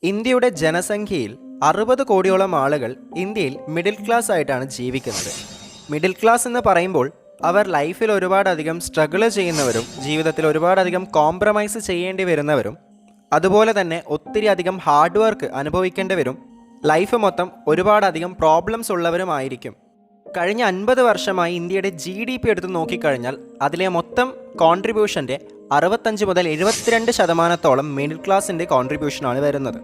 ഇന്ത്യയുടെ ജനസംഖ്യയിൽ 60 കോടിയോളം ആളുകൾ ഇന്ത്യയിൽ മിഡിൽ ക്ലാസ് ആയിട്ടാണ് ജീവിക്കുന്നത്. മിഡിൽ ക്ലാസ് എന്ന് പറയുമ്പോൾ അവർ ലൈഫിൽ ഒരുപാടധികം സ്ട്രഗിൾ ചെയ്യുന്നവരും ജീവിതത്തിൽ ഒരുപാടധികം കോംപ്രമൈസ് ചെയ്യേണ്ടി വരുന്നവരും അതുപോലെ തന്നെ ഒത്തിരി അധികം ഹാർഡ് വർക്ക് അനുഭവിക്കേണ്ടവരും ലൈഫ് മൊത്തം ഒരുപാടധികം പ്രോബ്ലംസ് ഉള്ളവരുമായിരിക്കും. കഴിഞ്ഞ 50 വർഷമായി ഇന്ത്യയുടെ GDP എടുത്ത് നോക്കിക്കഴിഞ്ഞാൽ അതിലെ മൊത്തം കോൺട്രിബ്യൂഷൻ്റെ 65 മുതൽ 72% മിഡിൽ ക്ലാസിൻ്റെ കോൺട്രിബ്യൂഷനാണ് വരുന്നത്.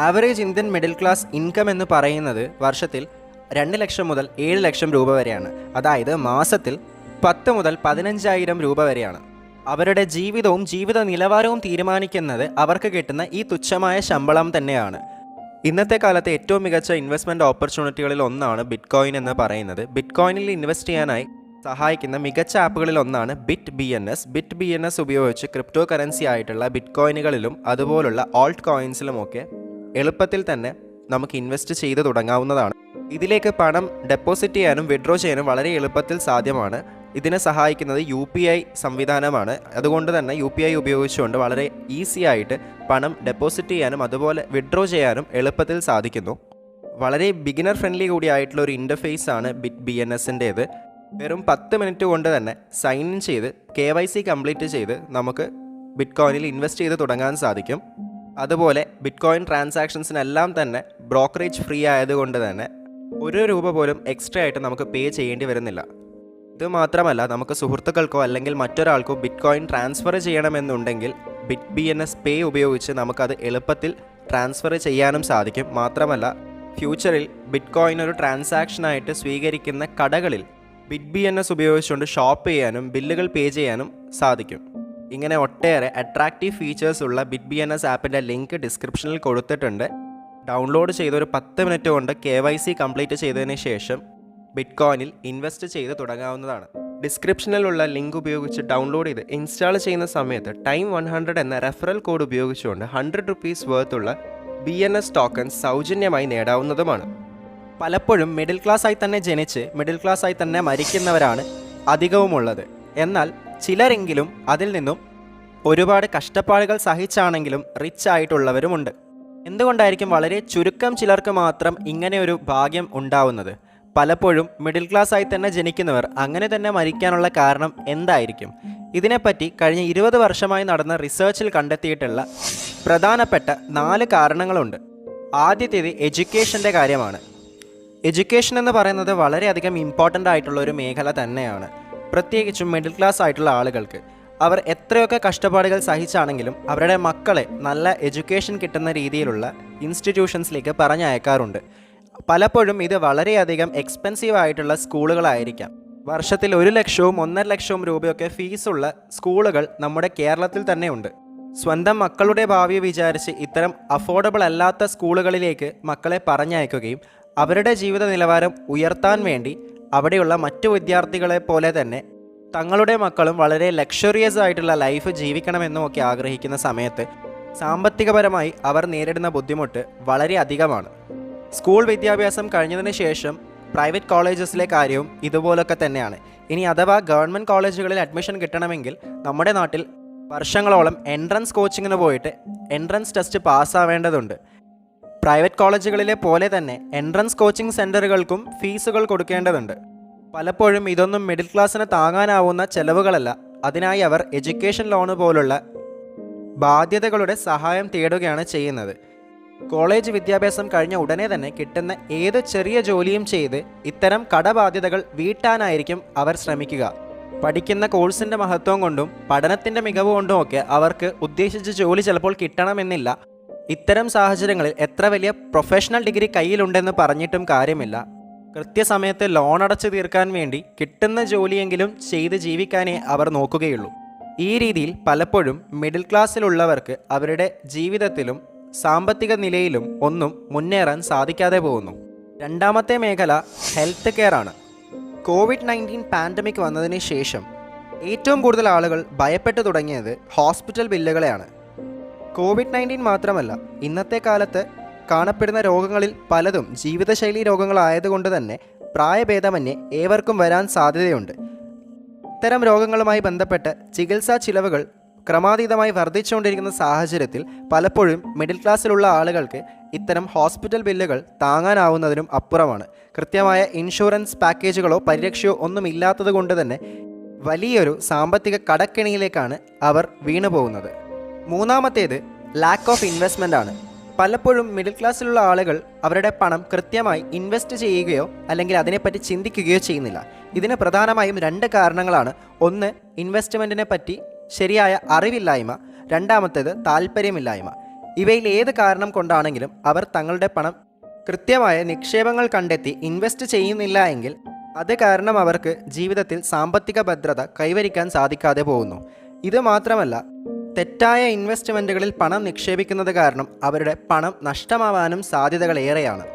Average Indian middle class income എന്ന് പറയുന്നത് വർഷത്തിൽ 2 ലക്ഷം മുതൽ 7 ലക്ഷം രൂപ വരെയാണ്. അതായത് മാസത്തിൽ 10 മുതൽ 15,000 രൂപ വരെയാണ്. അവരുടെ ജീവിതവും ജീവിത നിലവാരവും തീരുമാനിക്കുന്നത് അവർക്ക് കിട്ടുന്ന ഈ തുച്ഛമായ ശമ്പളം തന്നെയാണ്. ഇന്നത്തെ കാലത്തെ ഏറ്റവും മികച്ച ഇൻവെസ്റ്റ്മെൻറ്റ് ഓപ്പർച്യൂണിറ്റികളിൽ ഒന്നാണ് ബിറ്റ്കോയിൻ എന്ന് പറയുന്നത്. ബിറ്റ്കോയിനിൽ ഇൻവെസ്റ്റ് ചെയ്യാനായി സഹായിക്കുന്ന മികച്ച ആപ്പുകളിൽ ഒന്നാണ് ബിറ്റ് BNS ഉപയോഗിച്ച് ക്രിപ്റ്റോ കറൻസി ആയിട്ടുള്ള ബിറ്റ്കോയിനുകളിലും അതുപോലുള്ള ഓൾട്ട് കോയിൻസിലുമൊക്കെ എളുപ്പത്തിൽ തന്നെ നമുക്ക് ഇൻവെസ്റ്റ് ചെയ്ത് തുടങ്ങാവുന്നതാണ്. ഇതിലേക്ക് പണം ഡെപ്പോസിറ്റ് ചെയ്യാനും വിഡ്രോ ചെയ്യാനും വളരെ എളുപ്പത്തിൽ സാധ്യമാണ്. ഇതിനെ സഹായിക്കുന്നത് UPI സംവിധാനമാണ്. അതുകൊണ്ട് തന്നെ UPI ഉപയോഗിച്ചുകൊണ്ട് വളരെ ഈസി ആയിട്ട് പണം ഡെപ്പോസിറ്റ് ചെയ്യാനും അതുപോലെ വിഡ്രോ ചെയ്യാനും എളുപ്പത്തിൽ സാധിക്കുന്നു. വളരെ ബിഗിനർ ഫ്രണ്ട്ലി കൂടിയായിട്ടുള്ള ഒരു ഇൻ്റർഫേസ് ആണ് BNSൻ്റേത്. വെറും 10 മിനിറ്റ് കൊണ്ട് തന്നെ സൈൻ ഇൻ ചെയ്ത് KYC കംപ്ലീറ്റ് ചെയ്ത് നമുക്ക് ബിറ്റ്കോയിനിൽ ഇൻവെസ്റ്റ് ചെയ്ത് തുടങ്ങാൻ സാധിക്കും. അതുപോലെ ബിറ്റ്കോയിൻ ട്രാൻസാക്ഷൻസിനെല്ലാം തന്നെ ബ്രോക്കറേജ് ഫ്രീ ആയതുകൊണ്ട് തന്നെ 1 രൂപ പോലും എക്സ്ട്രാ ആയിട്ട് നമുക്ക് പേ ചെയ്യേണ്ടി വരുന്നില്ല. ഇത് മാത്രമല്ല, നമുക്ക് സുഹൃത്തുക്കൾക്കോ അല്ലെങ്കിൽ മറ്റൊരാൾക്കോ ബിറ്റ്കോയിൻ ട്രാൻസ്ഫർ ചെയ്യണമെന്നുണ്ടെങ്കിൽ BNS പേ ഉപയോഗിച്ച് നമുക്കത് എളുപ്പത്തിൽ ട്രാൻസ്ഫർ ചെയ്യാനും സാധിക്കും. മാത്രമല്ല, ഫ്യൂച്ചറിൽ ബിറ്റ്കോയിൻ ഒരു ട്രാൻസാക്ഷനായിട്ട് സ്വീകരിക്കുന്ന കടകളിൽ BNS ഉപയോഗിച്ചുകൊണ്ട് ഷോപ്പ് ചെയ്യാനും ബില്ലുകൾ പേ ചെയ്യാനും സാധിക്കും. ഇങ്ങനെ ഒട്ടേറെ അട്രാക്റ്റീവ് ഫീച്ചേഴ്സ് ഉള്ള BNS ആപ്പിൻ്റെ ലിങ്ക് ഡിസ്ക്രിപ്ഷനിൽ കൊടുത്തിട്ടുണ്ട്. ഡൗൺലോഡ് ചെയ്ത് ഒരു 10 മിനിറ്റ് കൊണ്ട് KYC കംപ്ലീറ്റ് ചെയ്തതിന് ശേഷം ബിറ്റ്കോയിനിൽ ഇൻവെസ്റ്റ് ചെയ്ത് തുടങ്ങാവുന്നതാണ്. ഡിസ്ക്രിപ്ഷനിലുള്ള ലിങ്ക് ഉപയോഗിച്ച് ഡൗൺലോഡ് ചെയ്ത് ഇൻസ്റ്റാൾ ചെയ്യുന്ന സമയത്ത് TIME100 എന്ന റെഫറൽ കോഡ് ഉപയോഗിച്ചുകൊണ്ട് 100 റുപ്പീസ് വർത്തുള്ള BNS ടോക്കൻസ് സൗജന്യമായി നേടാവുന്നതുമാണ്. പലപ്പോഴും മിഡിൽ ക്ലാസ് ആയി തന്നെ ജനിച്ച് മിഡിൽ ക്ലാസ് ആയി തന്നെ മരിക്കുന്നവരാണ് അധികവുമുള്ളത്. എന്നാൽ ചിലരെങ്കിലും അതിൽ നിന്നും ഒരുപാട് കഷ്ടപ്പാടുകൾ സഹിച്ചാണെങ്കിലും റിച്ച് ആയിട്ടുള്ളവരുമുണ്ട്. എന്തുകൊണ്ടായിരിക്കും വളരെ ചുരുക്കം ചിലർക്ക് മാത്രം ഇങ്ങനെ ഒരു ഭാഗ്യം ഉണ്ടാവുന്നത്? പലപ്പോഴും മിഡിൽ ക്ലാസ് ആയി തന്നെ ജനിക്കുന്നവർ അങ്ങനെ തന്നെ മരിക്കാനുള്ള കാരണം എന്തായിരിക്കും? ഇതിനെപ്പറ്റി കഴിഞ്ഞ 20 വർഷമായി നടന്ന റിസർച്ചിൽ കണ്ടെത്തിയിട്ടുള്ള പ്രധാനപ്പെട്ട 4 കാരണങ്ങളുണ്ട്. ആദ്യത്തേത് എഡ്യൂക്കേഷൻ്റെ കാര്യമാണ്. എഡ്യൂക്കേഷൻ എന്ന് പറയുന്നത് വളരെയധികം ഇമ്പോർട്ടൻ്റ് ആയിട്ടുള്ള ഒരു മേഖല തന്നെയാണ്. പ്രത്യേകിച്ചും മിഡിൽ ക്ലാസ് ആയിട്ടുള്ള ആളുകൾക്ക് അവർ എത്രയൊക്കെ കഷ്ടപ്പാടുകൾ സഹിച്ചാണെങ്കിലും അവരുടെ മക്കളെ നല്ല എഡ്യൂക്കേഷൻ കിട്ടുന്ന രീതിയിലുള്ള ഇൻസ്റ്റിറ്റ്യൂഷൻസിലേക്ക് പറഞ്ഞയക്കാറുണ്ട്. പലപ്പോഴും ഇത് വളരെയധികം എക്സ്പെൻസീവ് ആയിട്ടുള്ള സ്കൂളുകളായിരിക്കാം. വർഷത്തിൽ 1 ലക്ഷവും 1.5 ലക്ഷവും രൂപയൊക്കെ ഫീസുള്ള സ്കൂളുകൾ നമ്മുടെ കേരളത്തിൽ തന്നെ ഉണ്ട്. സ്വന്തം മക്കളുടെ ഭാവിയെ വിചാരിച്ച് ഇത്തരം അഫോർഡബിൾ അല്ലാത്ത സ്കൂളുകളിലേക്ക് മക്കളെ പറഞ്ഞയക്കുകയും അവരുടെ ജീവിത നിലവാരം ഉയർത്താൻ വേണ്ടി അവിടെയുള്ള മറ്റു വിദ്യാർത്ഥികളെ പോലെ തന്നെ തങ്ങളുടെ മക്കളും വളരെ ലക്ഷറിയസ് ആയിട്ടുള്ള ലൈഫ് ജീവിക്കണമെന്നുമൊക്കെ ആഗ്രഹിക്കുന്ന സമയത്ത് സാമ്പത്തികപരമായി അവർ നേരിടുന്ന ബുദ്ധിമുട്ട് വളരെ അധികമാണ്. സ്കൂൾ വിദ്യാഭ്യാസം കഴിഞ്ഞതിന് ശേഷം പ്രൈവറ്റ് കോളേജസിലെ കാര്യവും ഇതുപോലൊക്കെ തന്നെയാണ്. ഇനി അഥവാ ഗവൺമെൻറ് കോളേജുകളിൽ അഡ്മിഷൻ കിട്ടണമെങ്കിൽ നമ്മുടെ നാട്ടിൽ വർഷങ്ങളോളം എൻട്രൻസ് കോച്ചിങ്ങിന് പോയിട്ട് എൻട്രൻസ് ടെസ്റ്റ് പാസ്സാവേണ്ടതുണ്ട്. പ്രൈവറ്റ് കോളേജുകളിലെ പോലെ തന്നെ എൻട്രൻസ് കോച്ചിങ് സെൻറ്ററുകൾക്കും ഫീസുകൾ കൊടുക്കേണ്ടതുണ്ട്. പലപ്പോഴും ഇതൊന്നും മിഡിൽ ക്ലാസ്സിന് താങ്ങാനാവുന്ന ചെലവുകളല്ല. അതിനായി അവർ എഡ്യൂക്കേഷൻ ലോണ് പോലുള്ള ബാധ്യതകളുടെ സഹായം തേടുകയാണ് ചെയ്യുന്നത്. കോളേജ് വിദ്യാഭ്യാസം കഴിഞ്ഞ ഉടനെ തന്നെ കിട്ടുന്ന ഏത് ചെറിയ ജോലിയും ചെയ്ത് ഇത്തരം കടബാധ്യതകൾ വീട്ടാനായിരിക്കും അവർ ശ്രമിക്കുക. പഠിക്കുന്ന കോഴ്സിൻ്റെ മഹത്വം കൊണ്ടും പഠനത്തിൻ്റെ മികവ് കൊണ്ടും ഒക്കെ അവർക്ക് ഉദ്ദേശിച്ച ജോലി ചിലപ്പോൾ കിട്ടണമെന്നില്ല. ഇത്തരം സാഹചര്യങ്ങളിൽ എത്ര വലിയ പ്രൊഫഷണൽ ഡിഗ്രി കയ്യിലുണ്ടെന്ന് പറഞ്ഞിട്ടും കാര്യമില്ല. കൃത്യസമയത്ത് ലോൺ അടച്ചു തീർക്കാൻ വേണ്ടി കിട്ടുന്ന ജോലിയെങ്കിലും ചെയ്ത് ജീവിക്കാനേ അവർ നോക്കുകയുള്ളൂ. ഈ രീതിയിൽ പലപ്പോഴും മിഡിൽ ക്ലാസ്സിലുള്ളവർക്ക് അവരുടെ ജീവിതത്തിലും സാമ്പത്തിക നിലയിലും ഒന്നും മുന്നേറാൻ സാധിക്കാതെ പോകുന്നു. രണ്ടാമത്തെ മേഖല ഹെൽത്ത് കെയർ ആണ്. COVID-19 പാൻഡമിക് വന്നതിന് ശേഷം ഏറ്റവും കൂടുതൽ ആളുകൾ ഭയപ്പെട്ടു തുടങ്ങിയത് ഹോസ്പിറ്റൽ ബില്ലുകളെയാണ്. COVID-19 മാത്രമല്ല, ഇന്നത്തെ കാലത്ത് കാണപ്പെടുന്ന രോഗങ്ങളിൽ പലതും ജീവിതശൈലി രോഗങ്ങളായതുകൊണ്ട് തന്നെ പ്രായഭേദമന്യേ ഏവർക്കും വരാൻ സാധ്യതയുണ്ട്. ഇത്തരം രോഗങ്ങളുമായി ബന്ധപ്പെട്ട് ചികിത്സാ ചിലവുകൾ ക്രമാതീതമായി വർദ്ധിച്ചുകൊണ്ടിരിക്കുന്ന സാഹചര്യത്തിൽ പലപ്പോഴും മിഡിൽ ക്ലാസ്സിലുള്ള ആളുകൾക്ക് ഇത്തരം ഹോസ്പിറ്റൽ ബില്ലുകൾ താങ്ങാനാവുന്നതിനും അപ്പുറമാണ്. കൃത്യമായ ഇൻഷുറൻസ് പാക്കേജുകളോ പരിരക്ഷയോ ഒന്നുമില്ലാത്തത് കൊണ്ട് തന്നെ വലിയൊരു സാമ്പത്തിക കടക്കെണിയിലേക്കാണ് അവർ വീണു പോകുന്നത്. മൂന്നാമത്തേത് ലാക്ക് ഓഫ് ഇൻവെസ്റ്റ്മെൻ്റ് ആണ്. പലപ്പോഴും മിഡിൽ ക്ലാസ്സിലുള്ള ആളുകൾ അവരുടെ പണം കൃത്യമായി ഇൻവെസ്റ്റ് ചെയ്യുകയോ അല്ലെങ്കിൽ അതിനെപ്പറ്റി ചിന്തിക്കുകയോ ചെയ്യുന്നില്ല. ഇതിന് പ്രധാനമായും 2 കാരണങ്ങളാണ്. ഒന്ന്, ഇൻവെസ്റ്റ്മെൻറ്റിനെ പറ്റി ശരിയായ അറിവില്ലായ്മ. രണ്ടാമത്തേത് താല്പര്യമില്ലായ്മ. ഇവയിൽ ഏത് കാരണം കൊണ്ടാണെങ്കിലും അവർ തങ്ങളുടെ പണം കൃത്യമായ നിക്ഷേപങ്ങൾ കണ്ടെത്തി ഇൻവെസ്റ്റ് ചെയ്യുന്നില്ല എങ്കിൽ അത് കാരണം അവർക്ക് ജീവിതത്തിൽ സാമ്പത്തിക ഭദ്രത കൈവരിക്കാൻ സാധിക്കാതെ പോകുന്നു. ഇത് മാത്രമല്ല, തെറ്റായ ഇൻവെസ്റ്റ്മെൻറ്റുകളിൽ പണം നിക്ഷേപിക്കുന്നത് കാരണം അവരുടെ പണം നഷ്ടമാവാനും സാധ്യതകളേറെയാണ്.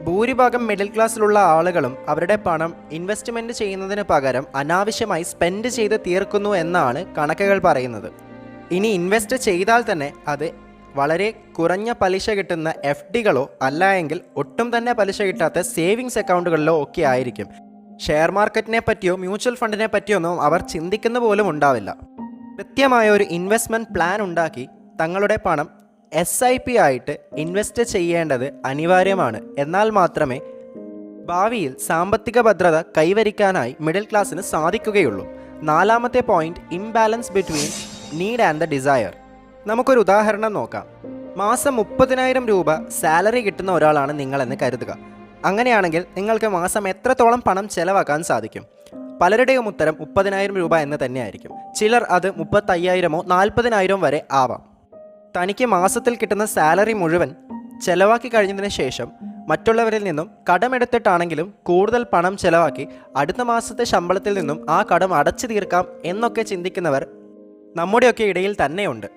ഭൂരിഭാഗം മിഡിൽ ക്ലാസ്സിലുള്ള ആളുകളും അവരുടെ പണം ഇൻവെസ്റ്റ്മെൻറ്റ് ചെയ്യുന്നതിന് പകരം അനാവശ്യമായി സ്പെൻഡ് ചെയ്ത് തീർക്കുന്നു എന്നാണ് കണക്കുകൾ പറയുന്നത്. ഇനി ഇൻവെസ്റ്റ് ചെയ്താൽ തന്നെ അത് വളരെ കുറഞ്ഞ പലിശ കിട്ടുന്ന FDകളോ അല്ല എങ്കിൽ ഒട്ടും തന്നെ പലിശ കിട്ടാത്ത സേവിങ്സ് അക്കൗണ്ടുകളിലോ ഒക്കെ ആയിരിക്കും. ഷെയർ മാർക്കറ്റിനെ പറ്റിയോ മ്യൂച്വൽ ഫണ്ടിനെ പറ്റിയോ ഒന്നും അവർ ചിന്തിക്കുന്ന പോലും ഉണ്ടാവില്ല. കൃത്യമായ ഒരു ഇൻവെസ്റ്റ്മെൻറ്റ് പ്ലാൻ ഉണ്ടാക്കി തങ്ങളുടെ പണം SIP ആയിട്ട് ഇൻവെസ്റ്റ് ചെയ്യേണ്ടത് അനിവാര്യമാണ്. എന്നാൽ മാത്രമേ ഭാവിയിൽ സാമ്പത്തിക ഭദ്രത കൈവരിക്കാനായി മിഡിൽ ക്ലാസ്സിന് സാധിക്കുകയുള്ളൂ. നാലാമത്തെ point, imbalance between need and the desire. നമുക്കൊരു ഉദാഹരണം നോക്കാം. മാസം 30,000 രൂപ സാലറി കിട്ടുന്ന ഒരാളാണ് നിങ്ങളെന്ന് കരുതുക. അങ്ങനെയാണെങ്കിൽ നിങ്ങൾക്ക് മാസം എത്രത്തോളം പണം ചെലവാക്കാൻ സാധിക്കും? പലരുടെയും ഉത്തരം 30,000 രൂപ എന്ന് തന്നെയായിരിക്കും. ചിലർ അത് 35,000-ഓ 40,000 വരെ ആവാം. തനിക്ക് മാസത്തിൽ കിട്ടുന്ന സാലറി മുഴുവൻ ചെലവാക്കി കഴിഞ്ഞതിന് ശേഷം മറ്റുള്ളവരിൽ നിന്നും കടമെടുത്തിട്ടാണെങ്കിലും കൂടുതൽ പണം ചെലവാക്കി അടുത്ത മാസത്തെ ശമ്പളത്തിൽ നിന്നും ആ കടം അടച്ചു തീർക്കാം എന്നൊക്കെ ചിന്തിക്കുന്നവർ നമ്മുടെയൊക്കെ ഇടയിൽ തന്നെയുണ്ട്.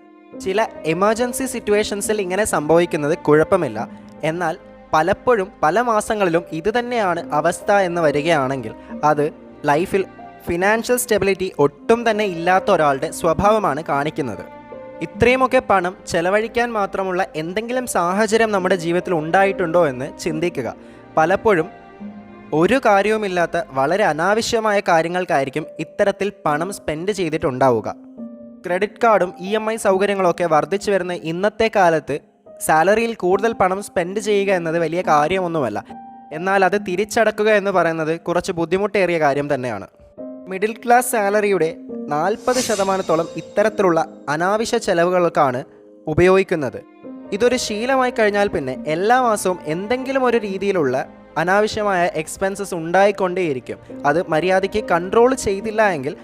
ചില എമർജൻസി സിറ്റുവേഷൻസിൽ ഇങ്ങനെ സംഭവിക്കുന്നത് കുഴപ്പമില്ല. എന്നാൽ പലപ്പോഴും പല മാസങ്ങളിലും ഇത് തന്നെയാണ് അവസ്ഥ എന്ന് വരികയാണെങ്കിൽ അത് ലൈഫിൽ ഫിനാൻഷ്യൽ സ്റ്റെബിലിറ്റി ഒട്ടും തന്നെ ഇല്ലാത്ത ഒരാളുടെ സ്വഭാവമാണ് കാണിക്കുന്നത്. ഇത്രയുമൊക്കെ പണം ചെലവഴിക്കാൻ മാത്രമുള്ള എന്തെങ്കിലും സാഹചര്യം നമ്മുടെ ജീവിതത്തിൽ ഉണ്ടായിട്ടുണ്ടോ എന്ന് ചിന്തിക്കുക. പലപ്പോഴും ഒരു കാര്യവുമില്ലാത്ത വളരെ അനാവശ്യമായ കാര്യങ്ങൾക്കായിരിക്കും ഇത്തരത്തിൽ പണം സ്പെൻഡ് ചെയ്തിട്ടുണ്ടാവുക. ക്രെഡിറ്റ് കാർഡും EMI സൗകര്യങ്ങളൊക്കെ വർദ്ധിച്ചു വരുന്ന ഇന്നത്തെ കാലത്ത് സാലറിയിൽ കൂടുതൽ പണം സ്പെൻഡ് ചെയ്യുക എന്നത് വലിയ കാര്യമൊന്നുമല്ല. എന്നാൽ അത് തിരിച്ചടക്കുക എന്ന് പറയുന്നത് കുറച്ച് ബുദ്ധിമുട്ടേറിയ കാര്യം തന്നെയാണ്. മിഡിൽ ക്ലാസ് സാലറിയുടെ 40% ഇത്തരത്തിലുള്ള അനാവശ്യ ചെലവുകൾക്കാണ് ഉപയോഗിക്കുന്നത്. ഇതൊരു ശീലമായി കഴിഞ്ഞാൽ പിന്നെ എല്ലാ മാസവും എന്തെങ്കിലും ഒരു രീതിയിലുള്ള അനാവശ്യമായ എക്സ്പെൻസസ് ഉണ്ടായിക്കൊണ്ടേയിരിക്കും. അത് മര്യാദയ്ക്ക് കൺട്രോൾ ചെയ്തില്ല എങ്കിൽ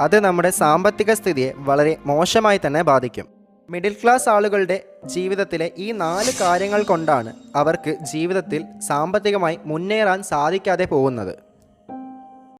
അത് നമ്മുടെ സാമ്പത്തിക സ്ഥിതിയെ വളരെ മോശമായി തന്നെ ബാധിക്കും. മിഡിൽ ക്ലാസ് ആളുകളുടെ ജീവിതത്തിലെ ഈ 4 കാര്യങ്ങൾ കൊണ്ടാണ് അവർക്ക് ജീവിതത്തിൽ സാമ്പത്തികമായി മുന്നേറാൻ സാധിക്കാതെ പോകുന്നത്.